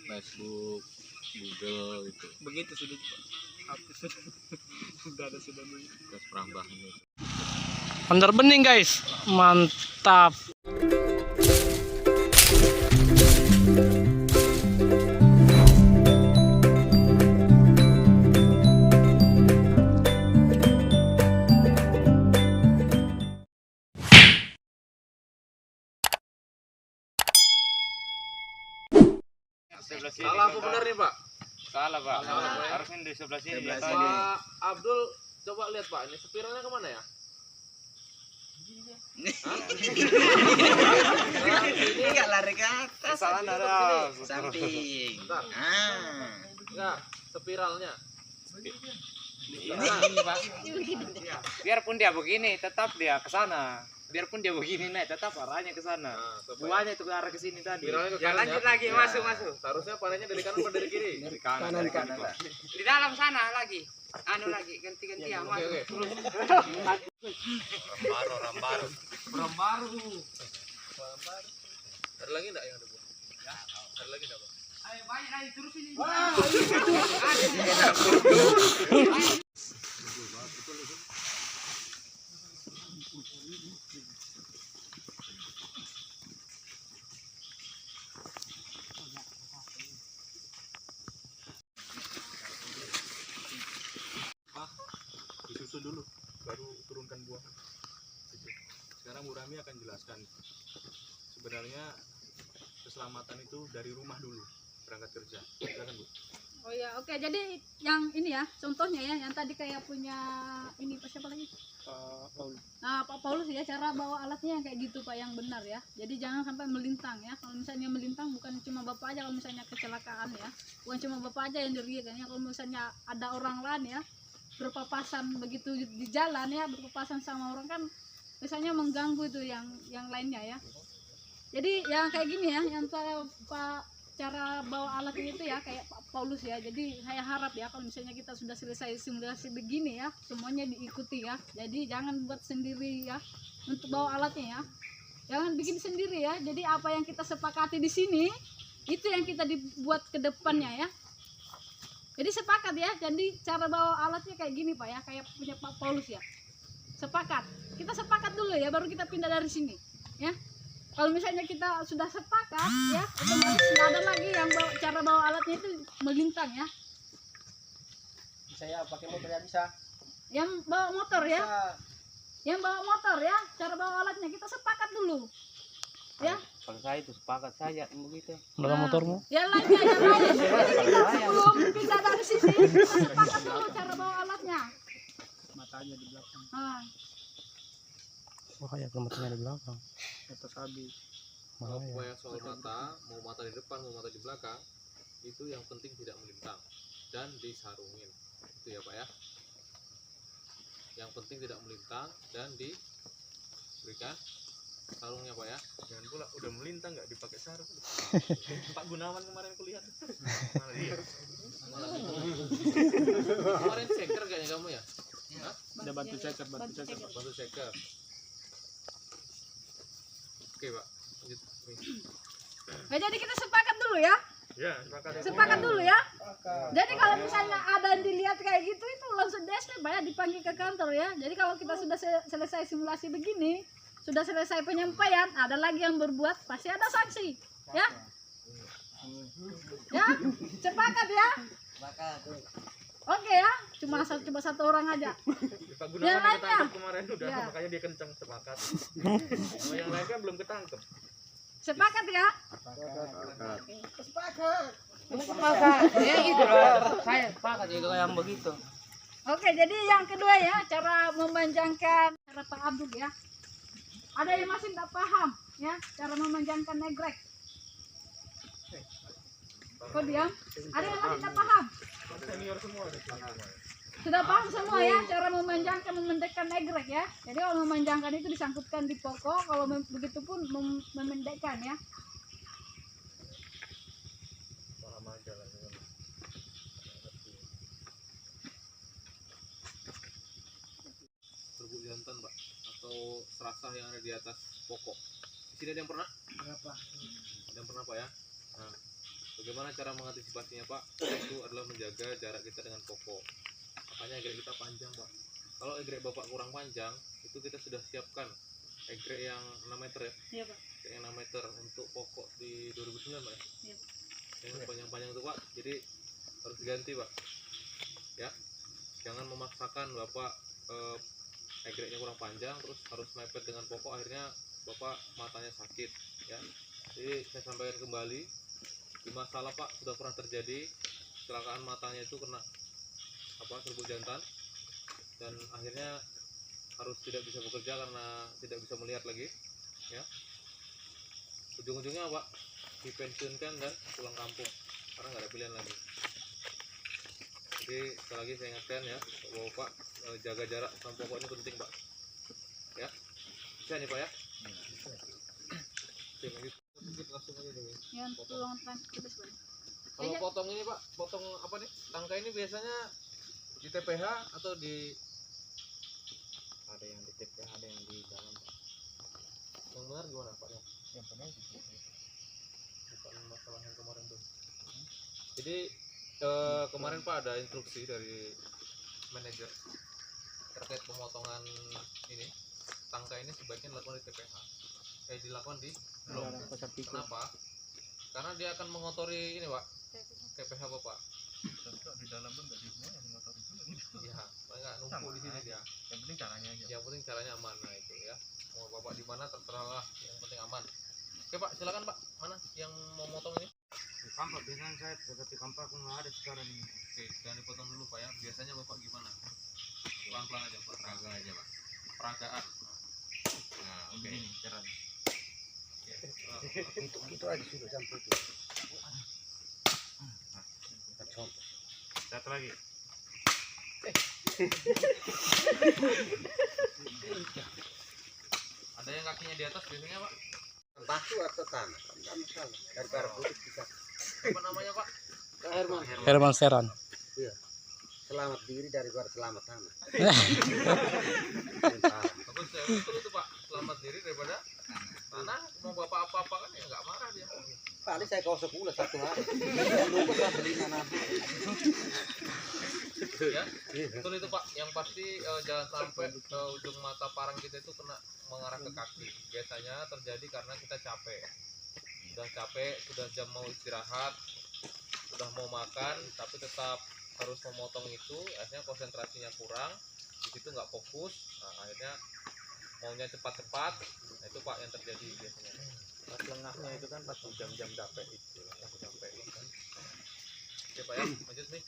Facebook, Google itu. Begitu sudah hapus sudah ada Gas perambahan itu. Bener bening guys, mantap. Salah apa benar nih Pak? Salah Pak. Salah, Pak. Harusnya di sebelah sini. Pak Abdul, coba lihat Pak, ini spiralnya kemana ya? Ini enggak lari ke atas. Sana ada. Samping. Bentar. Enggak, spiralnya. Ini Pak. Biarpun dia begini, tetap dia ke sana. Biarpun dia begini naik, tetap arahnya ke sana. Buahnya itu ke arah ke sini tadi. Spiralnya ke Ya kanan lanjut ya? lagi, masuk. Seharusnya panennya dari kanan atau dari kiri? Dari kanan. Kanan, kanan. Di dalam sana lagi. Anu lagi ganti-ganti ya, masuk. Oke. Rambaru. Ada lagi enggak yang ada buah? Ada lagi enggak Pak? Ayo banyak lagi terus ini. Disusun dulu, baru turunkan buah. Sekarang Bu Rami akan jelaskan. Sebenarnya keselamatan itu dari rumah dulu berangkat kerja. Silakan Bu. Oh ya, oke. Jadi yang ini ya, contohnya ya, yang tadi kayak punya ini siapa lagi? Nah, Pak Paulus ya, cara bawa alatnya yang kayak gitu Pak, yang benar ya. Jadi jangan sampai melintang ya. Kalau misalnya melintang bukan cuma Bapak aja, kalau misalnya kecelakaan ya. Bukan cuma Bapak aja yang dirugikan ya. Kalau misalnya ada orang lain ya, berpapasan begitu di jalan ya, berpapasan sama orang kan misalnya mengganggu itu yang lainnya ya. Jadi yang kayak gini ya, yang cara bawa alat itu ya kayak Pak Paulus ya. Jadi saya harap ya kalau misalnya kita sudah selesai simulasi begini ya, semuanya diikuti ya. Jadi jangan buat sendiri ya untuk bawa alatnya ya. Jangan bikin sendiri ya. Jadi apa yang kita sepakati di sini itu yang kita dibuat ke depannya ya. Jadi sepakat ya. Jadi cara bawa alatnya kayak gini Pak ya, kayak punya Pak Paulus ya. Sepakat. Kita sepakat dulu ya, baru kita pindah dari sini ya. Kalau misalnya kita sudah sepakat ya, otomatis nggak ada lagi yang cara bawa alatnya itu melintang ya. Saya pakai motor ya bisa. Yang bawa motor ya, yang bawa motor ya, cara bawa alatnya kita sepakat dulu ya. Kalau saya itu sepakat saja begitu. Dalam motormu? Yang lainnya sebelum pindah dari sini kita sepakat dulu cara bawa alatnya. Matanya di belakang. Nah, Wah, ya matanya di belakang. Atas habis. Kalau pokoknya soal mata, mau mata di depan, mau mata di belakang, itu yang penting tidak melintang dan disarungin. Itu ya Pak ya. Yang penting tidak melintang dan diberikan sarungnya Pak ya. Jangan pula udah melintang nggak dipakai sarung. Pak Gunawan kemarin kulihat. Mana dia? Malah kemarin ceker kayaknya kamu ya? Hah? Ada batu ceker. Batu ceker. Oke Pak, lanjut. nah, jadi kita sepakat dulu ya. Ya, sepakat. Sepakat dulu ya. Jadi kalau misalnya ada yang dilihat kayak gitu itu langsung DSP Pak ya, dipanggil ke kantor ya. Jadi kalau kita sudah selesai simulasi begini, sudah selesai penyampaian, ada lagi yang berbuat, pasti ada sanksi ya. Ya, sepakat ya. Oke ya, cuma satu orang aja. Pak Yang Gunawan lainnya? ketangkep kemarin udah, Ya. makanya dia kencang sepakat. Kalau yang lain kan belum ketangkep. Sepakat ya. Ya gitu loh. Saya sepakat juga yang begitu. Oke, jadi yang kedua ya, cara memanjangkan cara Pak Abdul ya. Ada yang masih tidak paham ya, cara memanjangkan negrek. Kok diam? Ada yang masih tidak paham? Senior semua ada. Sudah paham semua ya, cara memanjangkan, memendekkan negrek ya. Jadi kalau memanjangkan itu disangkutkan di pokok, kalau begitu pun memendekkan ya. Paham aja lah. Serbuk jantan Pak, atau serasah yang ada di atas pokok. Di sini ada yang pernah? Berapa? Ada yang pernah Pak ya? Nah, Bagaimana cara mengantisipasinya Pak? Itu adalah menjaga jarak kita dengan pokok. Makanya egrek kita panjang Pak. Kalau egrek Bapak kurang panjang, itu kita sudah siapkan egrek yang 6 meter ya. Iya Pak. Egrek yang 6 meter untuk pokok di 2009 Pak ya. Iya. Yang panjang-panjang itu Pak, jadi harus diganti Pak. Ya, jangan memaksakan Bapak egreknya kurang panjang terus harus mepet dengan pokok, akhirnya Bapak matanya sakit ya. Jadi saya sampaikan kembali, di masalah Pak sudah pernah terjadi kecelakaan matanya itu kena serbuk jantan dan akhirnya harus tidak bisa bekerja karena tidak bisa melihat lagi ya. Ujung-ujungnya Pak dipensiunkan dan pulang kampung karena nggak ada pilihan lagi. Jadi sekali lagi saya ingatkan ya bahwa Pak jaga jarak sama pokok ini penting Pak ya. Bisa nih Pak ya. Oke, langsung aja dulu. Ya, tulang tipis Pak. Kalau potong ini Pak, potong apa nih? Tangkai ini biasanya di TPH atau di Ada yang di TPH, ada yang di dalam. yang benar gimana Pak ya? Yang benar Bukan masalah yang kemarin tuh. Jadi kemarin Pak ada instruksi dari manajer terkait pemotongan ini tangkai ini sebaiknya dilakukan di TPH. Dilakukan di blok. Kenapa? Karena dia akan mengotori ini Pak, TPH Bapak. Di dalam pun nggak bisa ngotori dulu. Iya, nggak numpuk di sini dia. Yang penting caranya aja. Yang penting caranya aman, nah itu ya. Mau Bapak di mana terserah lah, yang penting aman. Oke Pak, silakan Pak. Mana yang mau motong ini? Di kampak biasanya saya seperti kampak aku nggak ada sekarang ini. Oke, jangan dipotong dulu Pak ya. Biasanya Bapak gimana? Pelan-pelan aja Pak. Peraga aja pak. Peragaan. Nah oke. Cerah. Itu aja sudah sampai itu. Satu lagi. Ada yang kakinya di atas biasanya Pak. Batu atau tanah? Tidak masalah. Dari cara putih bisa. Apa namanya Pak? Herman. Herman Seran. Selamat diri daripada selamat tanah. Bagus ya, betul itu Pak. Selamat diri daripada tanah. Mau Bapak apa-apa kan ya nggak marah dia. Kali saya kau sepuluh satu hari. Nunggu saya beli nanam. Ya, betul itu Pak. Yang pasti jangan sampai ujung mata parang kita itu kena mengarah ke kaki. Biasanya terjadi karena kita capek. Sudah capek, sudah jam mau istirahat, sudah mau makan, tapi tetap harus memotong itu. Akhirnya konsentrasinya kurang, di situ nggak fokus. Nah, akhirnya maunya cepat-cepat. Nah, itu Pak yang terjadi biasanya. Pas lengahnya itu kan pas jam-jam dapet itu. Dapet. Oke Pak ya, lanjut nih.